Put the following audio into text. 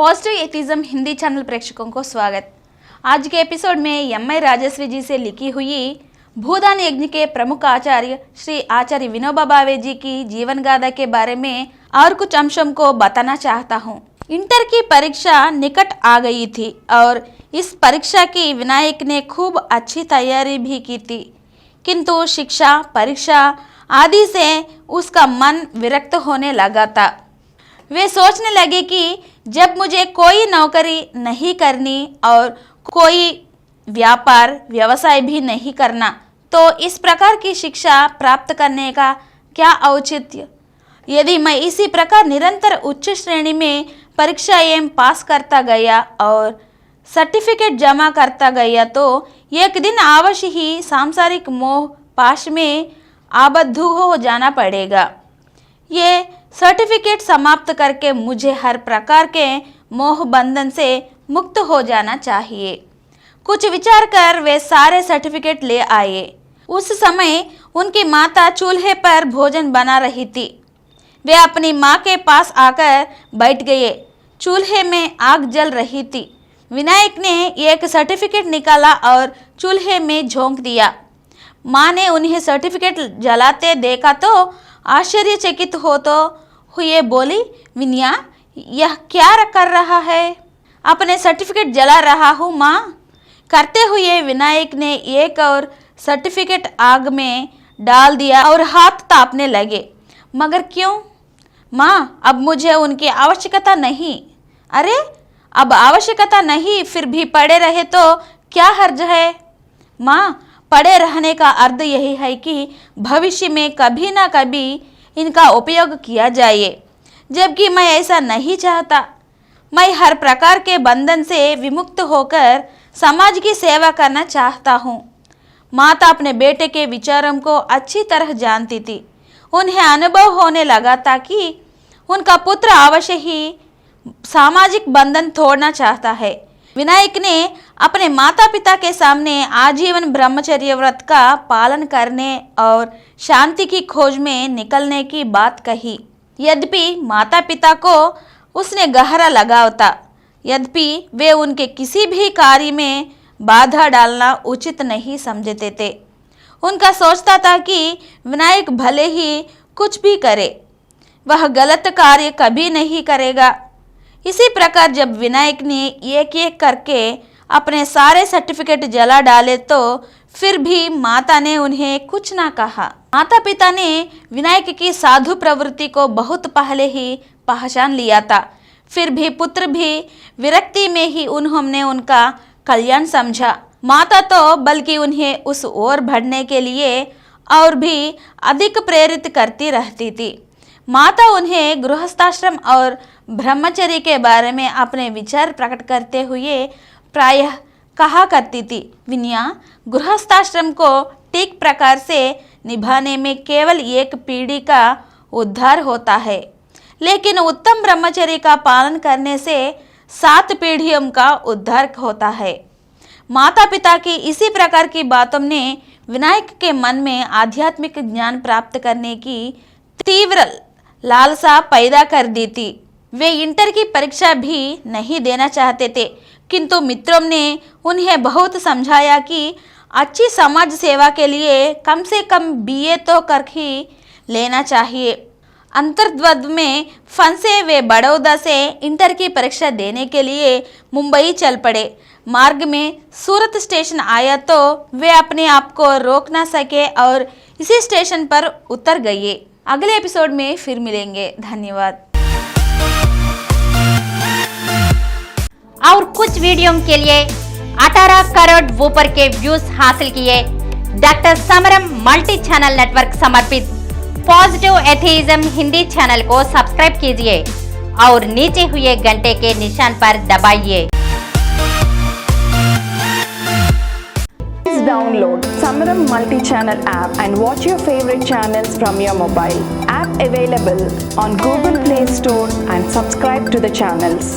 Positive atheism Hindi channel प्रेक्षकों को स्वागत। आज के एपिसोड में एम.आई. राजस्वी जी से लिखी हुई भूदान यज्ञ के प्रमुख आचार्य श्री आचार्य विनोबा भावे जी की जीवन गाथा के बारे में और कुछ अंशों को बताना चाहता हूँ। इंटर की परीक्षा निकट आ गई थी और इस परीक्षा की विनायक ने खूब अच्छी तैयारी भी की थी, किंतु शिक्षा, परीक्षा आदि से उसका मन विरक्त होने लगा था। वे सोचने लगे कि जब मुझे कोई नौकरी नहीं करनी और कोई व्यापार व्यवसाय भी नहीं करना, तो इस प्रकार की शिक्षा प्राप्त करने का क्या औचित्य। यदि मैं इसी प्रकार निरंतर उच्च श्रेणी में परीक्षाएं पास करता गया और सर्टिफिकेट जमा करता गया तो एक दिन अवश्य ही सांसारिक मोह पाश में आबद्ध हो जाना पड़ेगा। ये सर्टिफिकेट समाप्त करके मुझे हर प्रकार के मोह बंधन से मुक्त हो जाना चाहिए। कुछ विचार कर वे सारे सर्टिफिकेट ले आए। उस समय उनकी माता चूल्हे पर भोजन बना रही थी। वे अपनी माँ के पास आकर बैठ गए। चूल्हे में आग जल रही थी। विनायक ने एक सर्टिफिकेट निकाला और चूल्हे में झोंक दिया। माँ ने उन्हें सर्टिफिकेट जलाते देखा तो आश्चर्यचकित हुए बोली, विनया, यह क्या कर रहा है? अपने सर्टिफिकेट जला रहा हूँ माँ। करते हुए विनायक ने एक और सर्टिफिकेट आग में डाल दिया और हाथ तापने लगे। मगर क्यों? माँ, अब मुझे उनकी आवश्यकता नहीं। अरे, अब आवश्यकता नहीं फिर भी पड़े रहे तो क्या हर्ज है? माँ, पड़े रहने का अर्थ यही है कि भविष्य में कभी ना कभी इनका उपयोग किया जाए, जबकि मैं ऐसा नहीं चाहता। मैं हर प्रकार के बंधन से विमुक्त होकर समाज की सेवा करना चाहता हूँ। माता अपने बेटे के विचारों को अच्छी तरह जानती थी। उन्हें अनुभव होने लगा था कि उनका पुत्र अवश्य ही सामाजिक बंधन तोड़ना चाहता है। विनायक ने अपने माता पिता के सामने आजीवन ब्रह्मचर्य व्रत का पालन करने और शांति की खोज में निकलने की बात कही। यद्यपि माता पिता को उसने गहरा लगाव था, यद्यपि वे उनके किसी भी कार्य में बाधा डालना उचित नहीं समझते थे। उनका सोचता था कि विनायक भले ही कुछ भी करे, वह गलत कार्य कभी नहीं करेगा। इसी प्रकार जब विनायक ने एक एक करके अपने सारे सर्टिफिकेट जला डाले तो फिर भी माता ने उन्हें कुछ ना कहा। माता पिता ने विनायक की साधु प्रवृत्ति को बहुत पहले ही पहचान लिया था। फिर भी पुत्र भी विरक्ति में ही उन्होंने उनका कल्याण समझा। माता तो बल्कि उन्हें उस ओर बढ़ने के लिए और भी अधिक प्रेरित करती रहती थी। माता उन्हें गृहस्थाश्रम और ब्रह्मचर्य के बारे में अपने विचार प्रकट करते हुए प्रायः कहा करती थी, विनया, गृहस्थाश्रम को ठीक प्रकार से निभाने में केवल एक पीढ़ी का उद्धार होता है, लेकिन उत्तम ब्रह्मचर्य का पालन करने से 7 पीढ़ियों का उद्धार होता है। माता पिता की इसी प्रकार की बातों ने विनायक के मन में आध्यात्मिक ज्ञान प्राप्त करने की तीव्र लालसा पैदा कर दी थी। वे इंटर की परीक्षा भी नहीं देना चाहते थे, किंतु मित्रों ने उन्हें बहुत समझाया कि अच्छी समाज सेवा के लिए कम से कम बीए तो कर ही लेना चाहिए। अंतर्द्वंद में फंसे वे बड़ौदा से इंटर की परीक्षा देने के लिए मुंबई चल पड़े। मार्ग में सूरत स्टेशन आया तो वे अपने आप को रोक ना सके और इसी स्टेशन पर उतर गए। अगले एपिसोड में फिर मिलेंगे। धन्यवाद। और कुछ वीडियो के लिए 18 करोड़ ऊपर के व्यूज हासिल किए डॉक्टर समरम मल्टी चैनल नेटवर्क समर्पित पॉजिटिव एथिज्म हिंदी चैनल को सब्सक्राइब कीजिए और नीचे हुए घंटे के निशान पर दबाइए। Download Samaram multi-channel app and watch your favorite channels from your mobile. App available on Google Play Store and subscribe to the channels.